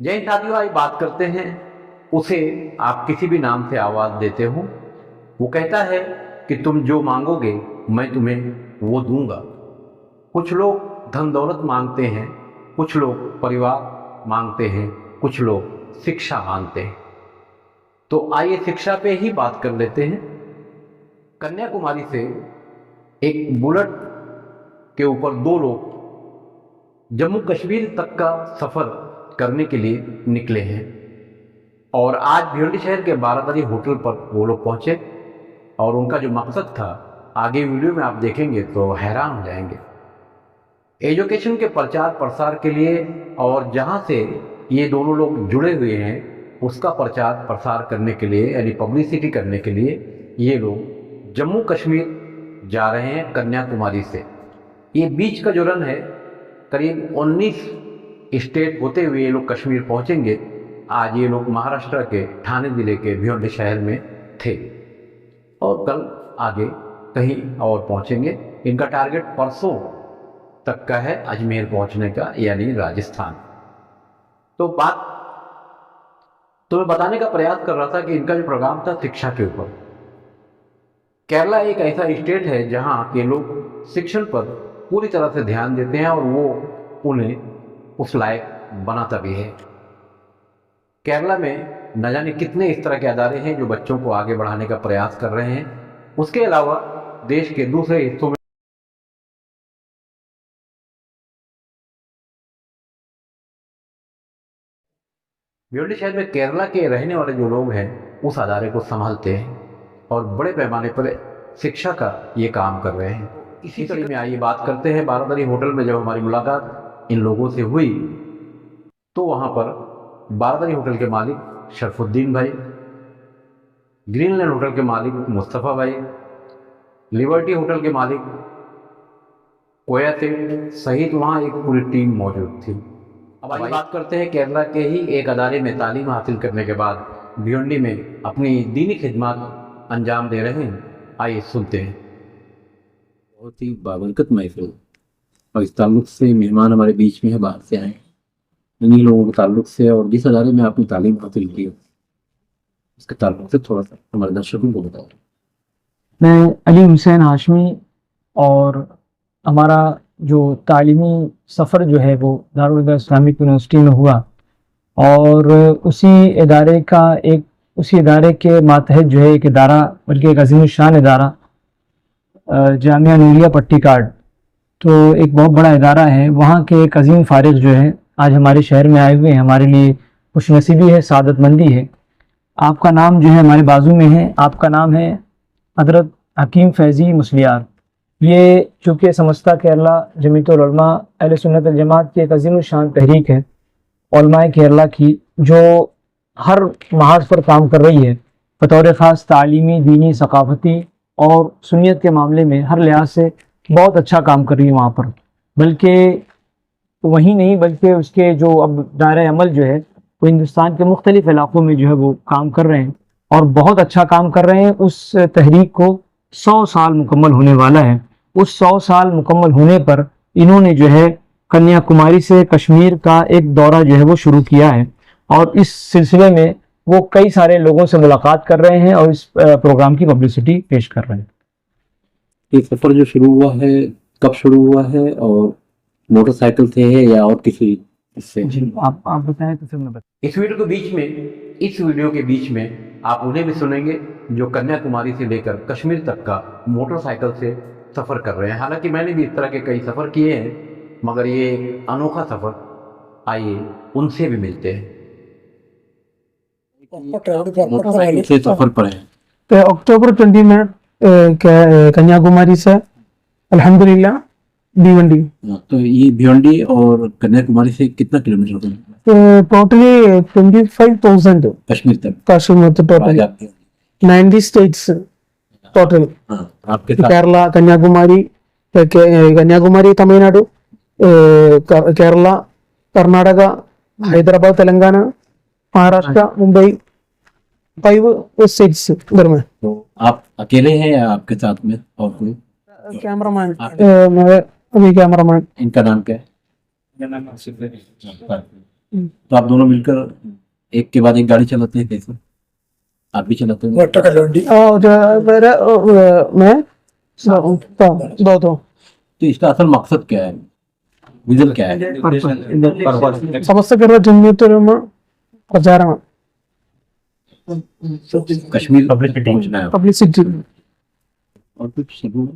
जैन साथियों, आज बात करते हैं उसे आप किसी भी नाम से आवाज़ देते हो। वो कहता है कि तुम जो मांगोगे मैं तुम्हें वो दूंगा। कुछ लोग धन दौलत मांगते हैं, कुछ लोग परिवार मांगते हैं, कुछ लोग शिक्षा मांगते हैं। तो आइए शिक्षा पे ही बात कर लेते हैं। कन्याकुमारी से एक बुलेट के ऊपर दो लोग जम्मू कश्मीर तक का सफ़र करने के लिए निकले हैं और आज भिवंडी शहर के बारादरी होटल पर वो लोग पहुंचे और उनका जो मकसद था आगे वीडियो में आप देखेंगे तो हैरान हो जाएंगे। एजुकेशन के प्रचार प्रसार के लिए और जहां से ये दोनों लोग जुड़े हुए हैं उसका प्रचार प्रसार करने के लिए यानी पब्लिसिटी करने के लिए ये लोग जम्मू कश्मीर जा रहे हैं कन्याकुमारी से। ये बीच का जो रन है करीब 19 स्टेट होते हुए ये लोग कश्मीर पहुंचेंगे। आज ये लोग महाराष्ट्र के ठाणे जिले के भिवंडी शहर में थे और कल आगे कहीं और पहुंचेंगे। इनका टारगेट परसों तक का है अजमेर पहुंचने का यानी राजस्थान। तो मैं बताने का प्रयास कर रहा था कि इनका जो प्रोग्राम था शिक्षा के ऊपर। केरला एक ऐसा स्टेट है जहां के लोग शिक्षण पर पूरी तरह से ध्यान देते हैं और वो उन्हें उस लायक बनाता भी है। केरला में न जाने कितने इस तरह के अदारे हैं जो बच्चों को आगे बढ़ाने का प्रयास कर रहे हैं। उसके अलावा देश के दूसरे हिस्सों में भिवंडी शहर में केरला के रहने वाले जो लोग हैं उस अदारे को संभालते हैं और बड़े पैमाने पर शिक्षा का ये काम कर रहे हैं। इसी कड़ी में आइए बात करते हैं। बारादरी होटल में जब हमारी मुलाकात इन लोगों से हुई तो वहाँ पर बारादरी होटल के मालिक शरफुद्दीन भाई, ग्रीनलैंड होटल के मालिक मुस्तफ़ा भाई, लिबर्टी होटल के मालिक कोया सेठ सहित वहाँ एक पूरी टीम मौजूद थी। अब आइए बात करते हैं केरला के ही एक अदारे में तालीम हासिल करने के बाद भिवंडी में अपनी दीनी खिदमत अंजाम दे रहे हैं। आइए सुनते हैं। बहुत ही बाबरकत महफिल और इस ताल्लुक से मेहमान हमारे बीच में है, बाहर से आए इन्हीं लोगों के ताल्लुक से और जिस अदारे में आपने तालीम हासिल की उसके ताल्लुक से थोड़ा सा हमारे दर्शकों को बताओ। मैं अली हुसैन हाशमी और हमारा जो तालीमी सफ़र जो है वो दारुल हुदा इस्लामिक यूनिवर्सिटी में हुआ और उसी इदारे के मातहत जो है एक इदारा, बल्कि एक अजीम शान इदारा जामिया नूरिया पट्टीकाड, तो एक बहुत बड़ा इदारा है। वहाँ के एक अजीम फारिग जो है आज हमारे शहर में आए हुए हैं। हमारे लिए खुशनसीबी है, सादतमंदी है। आपका नाम जो है हमारे बाजू में है। आपका नाम है हज़रत हकीम फैज़ी मुस्लियार। ये चूँकि समस्ता केरला जमीयतुल उलमा अहले सुन्नत वल जमात की एक अजीम शान तहरीक है उलमाए केरला की, जो हर महाज पर काम कर रही है। बतौर ख़ास तालीमी, दीनी, सकाफ़ती और सुन्नियत के मामले में हर लिहाज से बहुत अच्छा काम कर रही है वहाँ पर। बल्कि वही नहीं, बल्कि उसके जो अब दायरा अमल जो है वो हिंदुस्तान के मुख्तलिफ़ इलाक़ों में जो है वो काम कर रहे हैं और बहुत अच्छा काम कर रहे हैं। उस तहरीक को 100 साल मुकम्मल होने वाला है। उस 100 साल मुकम्मल होने पर इन्होंने जो है कन्याकुमारी से कश्मीर का एक दौरा जो है वो शुरू किया है और इस सिलसिले में वो कई सारे लोगों से मुलाकात कर रहे हैं और इस प्रोग्राम की पब्लिसिटी पेश कर रहे हैं। ये सफ़र जो शुरू हुआ है कब शुरू हुआ है और मोटरसाइकिल से है या और किसी इससे? जी आप बताएं तो फिर मैं बताऊं। इस वीडियो के बीच में आप उन्हें भी सुनेंगे जो कन्याकुमारी से लेकर कश्मीर तक का मोटरसाइकिल से सफ़र कर रहे हैं। हालांकि मैंने भी इस तरह के कई सफ़र किए हैं मगर ये एक अनोखा सफ़र। आइए उनसे भी मिलते हैं। मोटरसाइकिल से सफ़र पर है तो अक्टूबर 20 मिनट कन्याकुमारी से अल्हम्दुलिल्लाह भिवंडी। तो ये भिवंडी और कन्याकुमारी से कितना किलोमीटर होता है? तो टोटली 25,000 कश्मीर तक। कश्मीर तो टोटल 90 स्टेट्स टोटल। आपके साथ केरला, कन्याकुमारी तमिलनाडु, केरला, कर्नाटका, हैदराबाद, तेलंगाना, महाराष्ट्र, मुंबई, 5 स्टेट्स इधर में। तो आप अकेले हैं या आपके साथ में और कोई? कैमरामैन, मैं अभी कैमरामैन। इनका नाम क्या है? तो आप दोनों मिलकर एक के बाद एक गाड़ी चलाते हैं कैसे? आप भी चलाते हैं? और मैं दो दो तो इसका असल मकसद क्या है, विजन क्या है? समस्त केरला जमीयतुलमा प्रचारण कश्मीर पहुंचना है पब्लिसिटी और कुछ सीखना?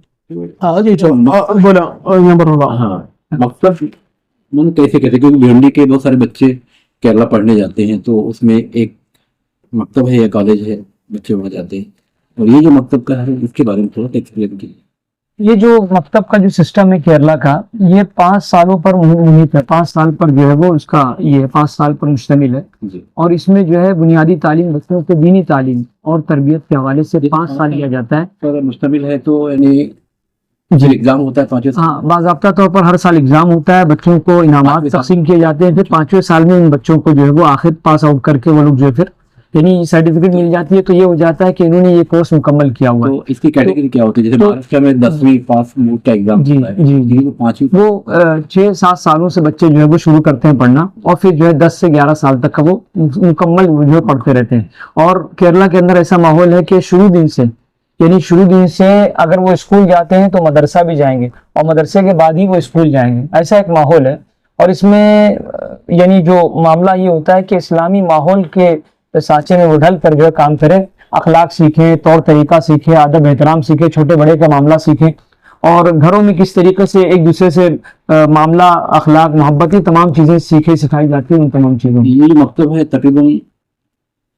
हाँ जी चलो बोला यहाँ पर बोला हाँ, मकसद मन कैसे कहते, क्योंकि भिवंडी के बहुत सारे बच्चे केरला पढ़ने जाते हैं, तो उसमें एक मकतब है या कॉलेज है, बच्चे वहाँ जाते हैं, और ये जो मकतब का है इसके बारे में थोड़ा एक्सप्लेन कीजिए। ये जो मकतब का जो सिस्टम है केरला का, ये 5 सालों पर मुहित है। 5 साल पर जो है वो उसका ये 5 साल पर मुश्तमिल है। जी। और इसमें जो है बुनियादी तालीम, बच्चों को दीनी तालीम और तरबियत के हवाले से 5 साल लिया जाता है। तो अगर मुश्तमिल है तो यानी जो एग्जाम होता है 5वें साल? हाँ, बाज़ाब्ता तौर पर हर साल एग्जाम होता है, बच्चों को इनामात तकसीम किए जाते हैं। फिर 5वें साल में इन बच्चों को जो है वो आखिर पास आउट करके वो लोग जो है फिर यानी सर्टिफिकेट मिल जाती है, तो ये हो जाता है कि इन्होंने ये कोर्स मुकम्मल किया हुआ है। तो इसकी कैटेगरी क्या होती है? जैसे महाराष्ट्र में 10वीं पास बोर्ड का एग्जाम जी, होता है, जी। दिल्ली में 5वीं। वो 6-7 सालों से बच्चे जो है वो शुरू करते हैं पढ़ना, और फिर जो है 10 से 11 साल तक का वो मुकम्मल जो है पढ़ते रहते हैं। और केरला के अंदर ऐसा माहौल है कि शुरू दिन से अगर वो स्कूल जाते हैं तो मदरसा भी जाएंगे, और मदरसे के बाद ही वो स्कूल जाएंगे, ऐसा एक माहौल है। और इसमें यानी जो मामला ये होता है कि इस्लामी माहौल के सांचे में वो ढल कर जो है काम करें, अखलाक सीखें, तौर तरीका सीखें, अदब एहतराम सीखें, छोटे बड़े का मामला सीखें, और घरों में किस तरीके से एक दूसरे से मामला, अखलाक, मोहब्बत, ये तमाम चीजें सिखाई जाती है उन तमाम चीजों में। ये जो मकतब है तकरीबन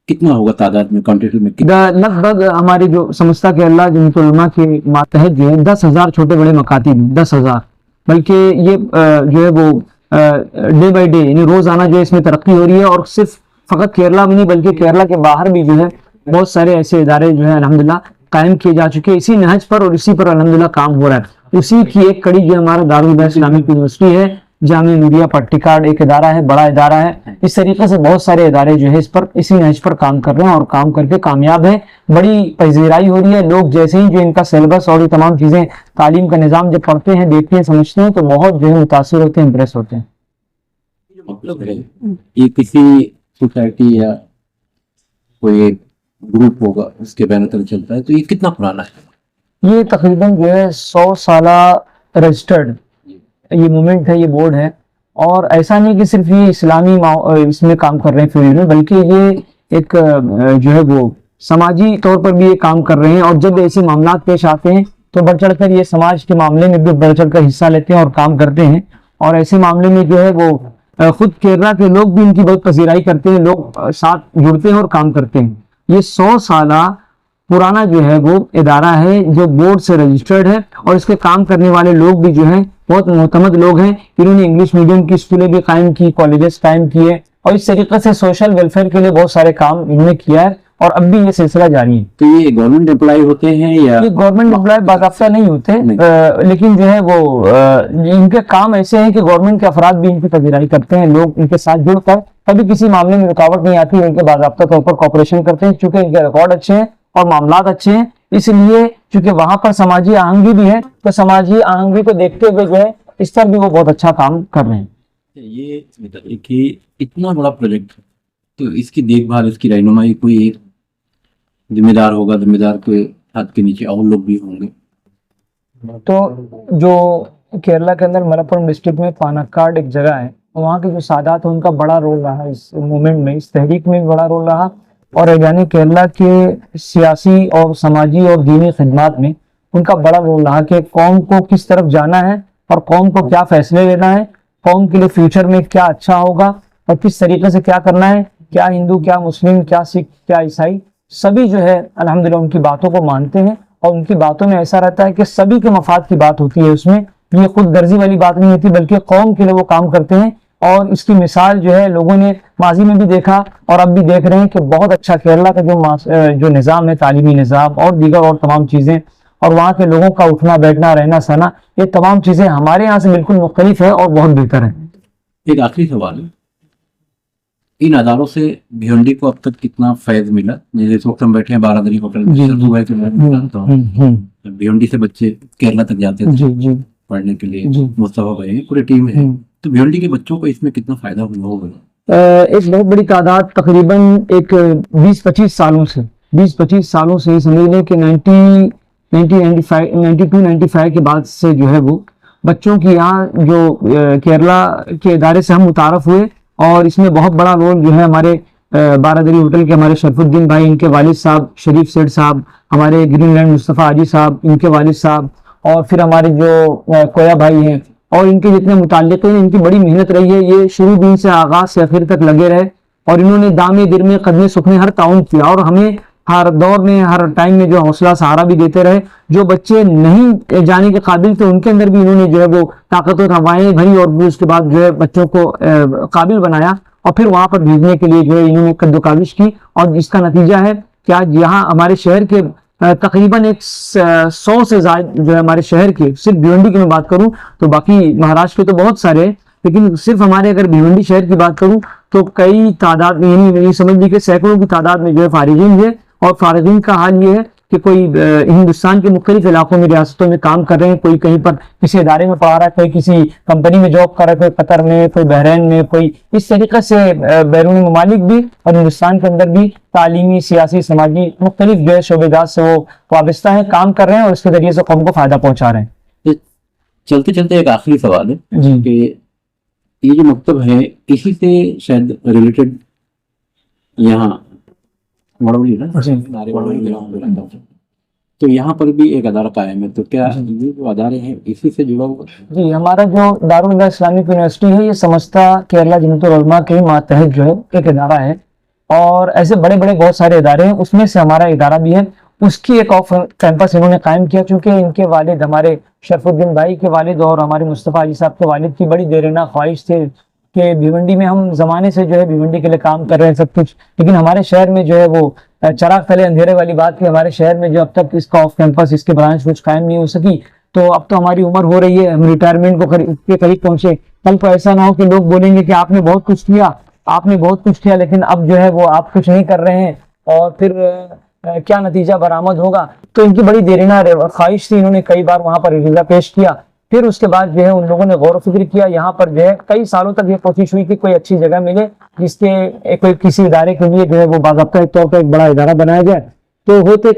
कितना होगा तादाद में, क्वांटिटी में कितना? लगभग हमारे जो समस्ता केरला जमीयतुल उलमा के मातहत जो है 10,000 छोटे बड़े मकातिब, 10,000, बल्कि ये जो है वो डे बाई डे यानी रोजाना जो है इसमें तरक्की हो रही है। और सिर्फ फकत केरला में नहीं बल्कि केरला के बाहर भी जो है बहुत सारे ऐसे इदारे जो है अल्हम्दुलिल्लाह कायम किए जा चुके हैं इसी नहज पर, और इसी पर अल्हम्दुलिल्लाह काम हो रहा है। उसी की एक कड़ी जो हमारा दारुल उलूम इस्लामिक यूनिवर्सिटी है, जामिया नूरिया पट्टिकाड एक इदारा है, बड़ा इदारा है। इस तरीके से बहुत सारे इदारे जो है इस पर इसी नहज पर काम कर रहे हैं और काम करके कामयाब है। बड़ी पजीराई हो रही है। लोग जैसे ही जो इनका सिलेबस और ये तमाम चीजें, तालीम का निज़ाम जब पढ़ते हैं, देखते हैं, समझते हैं, तो बहुत जो है मुतासिर होते हैं, इम्प्रेस होते हैं। ये किसी सोसाइटी या कोई ग्रुप होगा उसके बैनर तले चलता है, तो ये कितना पुराना है? ये तकरीबन जो है 100 साला रजिस्टर्ड ये मूवमेंट है, ये बोर्ड है। और ऐसा नहीं कि सिर्फ ये इस्लामी इसमें काम कर रहे हैं फील्ड में, बल्कि ये एक जो है वो समाजी तौर पर भी ये काम कर रहे हैं। और जब ऐसे मामला पेश आते हैं तो बढ़ चढ़ कर ये समाज के मामले में भी बढ़ चढ़ कर हिस्सा लेते हैं और काम करते हैं। और ऐसे मामले में जो है वो खुद केरला के लोग भी इनकी बहुत पजीराई करते हैं, लोग साथ जुड़ते हैं और काम करते हैं। ये 100 साला पुराना जो है वो इदारा है जो बोर्ड से रजिस्टर्ड है, और इसके काम करने वाले लोग भी जो हैं बहुत मोहतमद लोग हैं। इन्होंने इंग्लिश मीडियम की स्कूलें भी कायम की, कॉलेजेस कायम किए, और इस तरीके से सोशल वेलफेयर के लिए बहुत सारे काम इन्होंने किया है, और अब भी ये सिलसिला जारी है। तो ये गवर्नमेंट एम्प्लॉय होते हैं या? ये गवर्नमेंट एम्प्लॉय बाकायदा नहीं होते, लेकिन जो है वो इनके काम ऐसे हैं कि गवर्नमेंट के अफराद भी इनकी पजीराई करते हैं। लोग इनके साथ जुड़कर कभी किसी मामले में रुकावट नहीं आती, इनके बाकायदा तौर पर कॉपरेशन करते हैं। चूंकि इनके रिकॉर्ड अच्छे हैं और मामलात अच्छे हैं, इसलिए चूंकि वहां पर समाजी आहंगी भी है, तो समाजी आहंगी को देखते हुए जो है इस पर भी वो बहुत अच्छा काम कर रहे हैं। ये बताइए कि इतना बड़ा प्रोजेक्ट, तो इसकी देखभाल, इसकी रहनुमाई कोई एक जिम्मेदार होगा, जिम्मेदार के हाथ के नीचे और लोग भी होंगे? तो जो केरला के अंदर मलप्पुरम डिस्ट्रिक्ट में पानक्काड एक जगह है, वहाँ के जो सादात हैं उनका बड़ा रोल रहा इस मूवमेंट में, इस तहरीक में भी बड़ा रोल रहा। और यानी केरला के सियासी और समाजी और दीनी खिदमात में उनका बड़ा रोल रहा कि कौम को किस तरफ जाना है और कौम को क्या फैसले लेना है, कौम के लिए फ्यूचर में क्या अच्छा होगा और किस तरीके से क्या करना है, क्या हिंदू, क्या मुस्लिम, क्या सिख, क्या ईसाई, सभी जो है अल्हम्दुलिल्लाह उनकी बातों को मानते हैं। और उनकी बातों में ऐसा रहता है कि सभी के मफाद की बात होती है, उसमें ये खुद गर्जी वाली बात नहीं होती, बल्कि कौम के लिए वो काम करते हैं। और इसकी मिसाल जो है लोगों ने माजी में भी देखा और अब भी देख रहे हैं कि बहुत अच्छा केरला का जो निज़ाम है, तालीमी निज़ाम और दीगर और तमाम चीज़ें, और वहाँ के लोगों का उठना बैठना, रहना सहना, ये तमाम चीज़ें हमारे यहाँ से बिल्कुल मुख्तलिफ है और बहुत बेहतर है। एक आखिरी सवाल है, इन अदारों से भिवंडी को अब तक कितना फैज मिला? जैसे इस वक्त हम बैठे हैं बारादरी होटल, भिवंडी से बच्चे केरला तक जाते थे पढ़ने के लिए, मुस्तफा भाई पूरी टीम है, तो भिवंडी के बच्चों को इसमें कितना फायदा हुआ होगा? एक बहुत बड़ी तादाद, तकरीबन एक 20-25 सालों से समझ लें कि 92-95 के बाद से जो है वो बच्चों की यहाँ जो केरला के इदारे से हम मुतारफ हुए, और इसमें बहुत बड़ा रोल जो है हमारे बारादरी होटल के हमारे शरफुद्दीन भाई, इनके वालिद साहब शरीफ सेठ साहब, हमारे ग्रीनलैंड मुस्तफ़ा हाजी साहब, इनके वालिद साहब, और फिर हमारे जो कोया भाई हैं और इनके जितने मुताल्लिक़ हैं, इनकी बड़ी मेहनत रही है। ये शुरू दिन से आगाज से आखिर तक लगे रहे और इन्होंने दामे दिरमे कदमे सुखने हर ताउन किया और हमें हर दौर में हर टाइम में जो हौसला सहारा भी देते रहे। जो बच्चे नहीं जाने के काबिल थे उनके अंदर भी इन्होंने जो है वो ताकत और हवाएं भरी और उसके बाद जो है बच्चों को काबिल बनाया और फिर वहां पर भेजने के लिए जो है इन्होंने कद्दोकाविश की, और जिसका नतीजा है कि आज यहाँ हमारे शहर के तकरीबन 100 से ज्यादा जो है हमारे शहर के, सिर्फ भिवंडी की मैं बात करूं तो बाकी महाराष्ट्र के तो बहुत सारे, लेकिन सिर्फ हमारे अगर भिवंडी शहर की बात करूं तो कई तादाद में, यानी समझ लीजिए सैकड़ों की तादाद में जो है फारिगीन है। और फारिगीन का हाल ये है कि कोई हिंदुस्तान के मुख्तलिफ इलाकों में, रियासतों में काम कर रहे हैं। कोई कहीं पर किसी इदारे में पढ़ा रहा है, कोई किसी कंपनी में जॉब कर रहा है, कोई कतर में, कोई बहरीन में, कोई इस तरीके से बैरूनी ममालिक भी और हिंदुस्तान के अंदर भी तालीमी, सियासी, समाजी मुख्तलिफ जो है शोबेदार से वो वाबस्ता है, काम कर रहे हैं और इसके जरिए से कौम को फायदा पहुंचा रहे हैं। चलते चलते एक आखिरी सवाल है जी कि ये जो मकतब है इसी से शायद रिलेटेड यहाँ वड़ौली ना, जी। तो यहाँ पर भी एक अदारा कायम है, तो क्या ये जो अदारे हैं इसी से जुड़ा हुआ? जी, हमारा जो दारुल उलूम इस्लामिक यूनिवर्सिटी है ये समस्ता केरला जमीयतुल उलमा के मातहत जो है एक इदारा है, और ऐसे बड़े बड़े बहुत सारे इदारे हैं, उसमें से हमारा इदारा भी है। उसकी एक ऑफ कैंपस इन्होंने कायम किया, चूंकि इनके वालिद, हमारे शरफुद्दीन भाई के वालिद और हमारे मुस्तफ़ा हाजी साहब के वालिद की बड़ी देरना ख्वाहिश थी कि भिवंडी में, हम जमाने से जो है भिवंडी के लिए काम कर रहे हैं सब कुछ, लेकिन हमारे शहर में जो है वो चराग तले अंधेरे वाली बात की, हमारे शहर में जो अब तक इसका ऑफ कैंपस, इसके ब्रांच कुछ कायम नहीं हो सकी। तो अब तो हमारी उम्र हो रही है, हम रिटायरमेंट के करीब पहुंचे, कल को ऐसा ना हो कि लोग बोलेंगे कि आपने बहुत कुछ किया, लेकिन अब जो है वो आप कुछ नहीं कर रहे हैं और फिर क्या नतीजा बरामद होगा। तो इनकी बड़ी देरीना ख्वाहिश थी, इन्होंने कई बार वहां पर रिजा पेश किया, फिर उसके बाद जो है उन लोगों ने गौर फिक्र किया। यहाँ पर जो है कई सालों तक ये कोशिश हुई कि कोई अच्छी जगह मिले जिसके कोई किसी इदारे के लिए जो है वो बाकायदा तौर पर एक बड़ा इदारा बनाया जाए। तो होते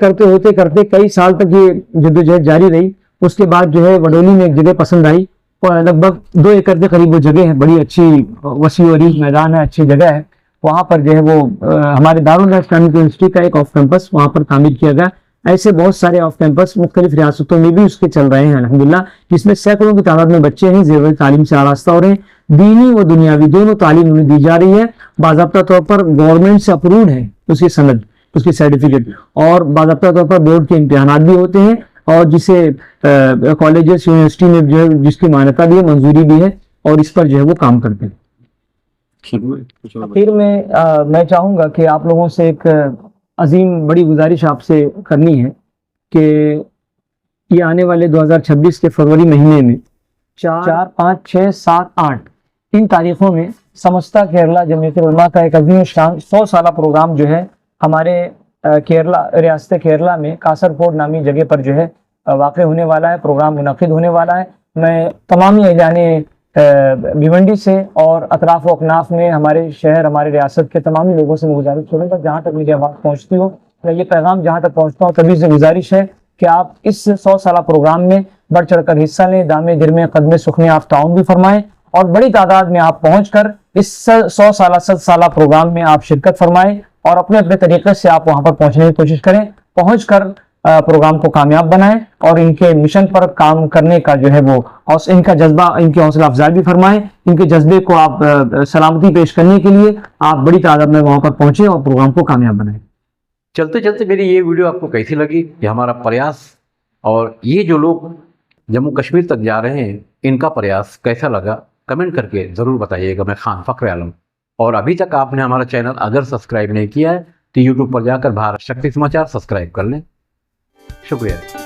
करते कई साल तक ये जद्दोजहद जारी रही। उसके बाद जो है वडोली में एक जगह पसंद आई, लगभग 2 एकड़ के करीब वो जगह है, बड़ी अच्छी वसी वरीज मैदान है, अच्छी जगह है। वहाँ पर जो है वो हमारे दारुल उलूम इस्लामिक यूनिवर्सिटी का एक ऑफ कैंपस वहाँ पर तामीर किया गया। ऐसे बहुत सारे ऑफ कैंपस मुख्तलिफ रियासतों में भी उसके चल रहे हैं अल्हम्दुलिल्लाह, जिसमें सैकड़ों की तादाद में बच्चे हैं ज़ेर तालीम से आरास्ता हो रहे हैं। दीनी व दुनियावी दोनों तालीम उन्हें दी जा रही है, बाज़ाब्ता तौर पर गवर्नमेंट से अप्रूव्ड है उसकी सनद, उसकी सर्टिफिकेट, और बाज़ाब्ता तौर पर बोर्ड के इम्तिहानात भी होते हैं, और जिसे कॉलेजेस यूनिवर्सिटी में जो है जिसकी मान्यता भी है, मंजूरी भी है, और इस पर जो है वो काम करते हैं। आखिर में मैं चाहूँगा कि आप लोगों से एक अजीम बड़ी गुजारिश आपसे करनी है कि ये आने वाले 2026 के फरवरी महीने में 4, 5, 6, 7, 8 इन तारीखों में समस्ता केरला जमीयतुल उलमा का एक अजीम शान 100 साला प्रोग्राम जो है हमारे केरला, रियासत केरला में कासरकोड नामी जगह पर जो है वाक़ होने वाला है, प्रोग्राम मुनक़िद होने वाला है। मैं तमाम अहलियाने भिवंडी से और अतराफ व अकनाफ में हमारे शहर, हमारे रियासत के तमाम लोगों से गुजारिश करूँगा, जहाँ तक मेरी आवाज़ पहुँचती हो, ये पैगाम जहाँ तक पहुँचता हो, तभी से गुजारिश है कि आप इस 100 साला प्रोग्राम में बढ़ चढ़ कर हिस्सा लें, दामे दिरमे कदमे सुखने आप ताउन भी फरमाएं, और बड़ी तादाद में आप पहुँच कर इस 100 साला प्रोग्राम में आप शिरकत फरमाएं, और अपने अपने तरीके से आप वहाँ पर पहुँचने की कोशिश करें, पहुँच कर प्रोग्राम को कामयाब बनाएं, और इनके मिशन पर काम करने का जो है वो इनका जज्बा, इनकी हौसला अफजाई भी फरमाएं। इनके जज्बे को आप सलामती पेश करने के लिए आप बड़ी तादाद में वहाँ पर पहुँचे और प्रोग्राम को कामयाब बनाएं। चलते चलते मेरी ये वीडियो आपको कैसी लगी, ये हमारा प्रयास, और ये जो लोग जम्मू कश्मीर तक जा रहे हैं इनका प्रयास कैसा लगा कमेंट करके ज़रूर बताइएगा। मैं खान फ़ख्र आलम, और अभी तक आपने हमारा चैनल अगर सब्सक्राइब नहीं किया है तो यूट्यूब पर जाकर भारत शक्ति समाचार सब्सक्राइब कर लें। शुक्रिया।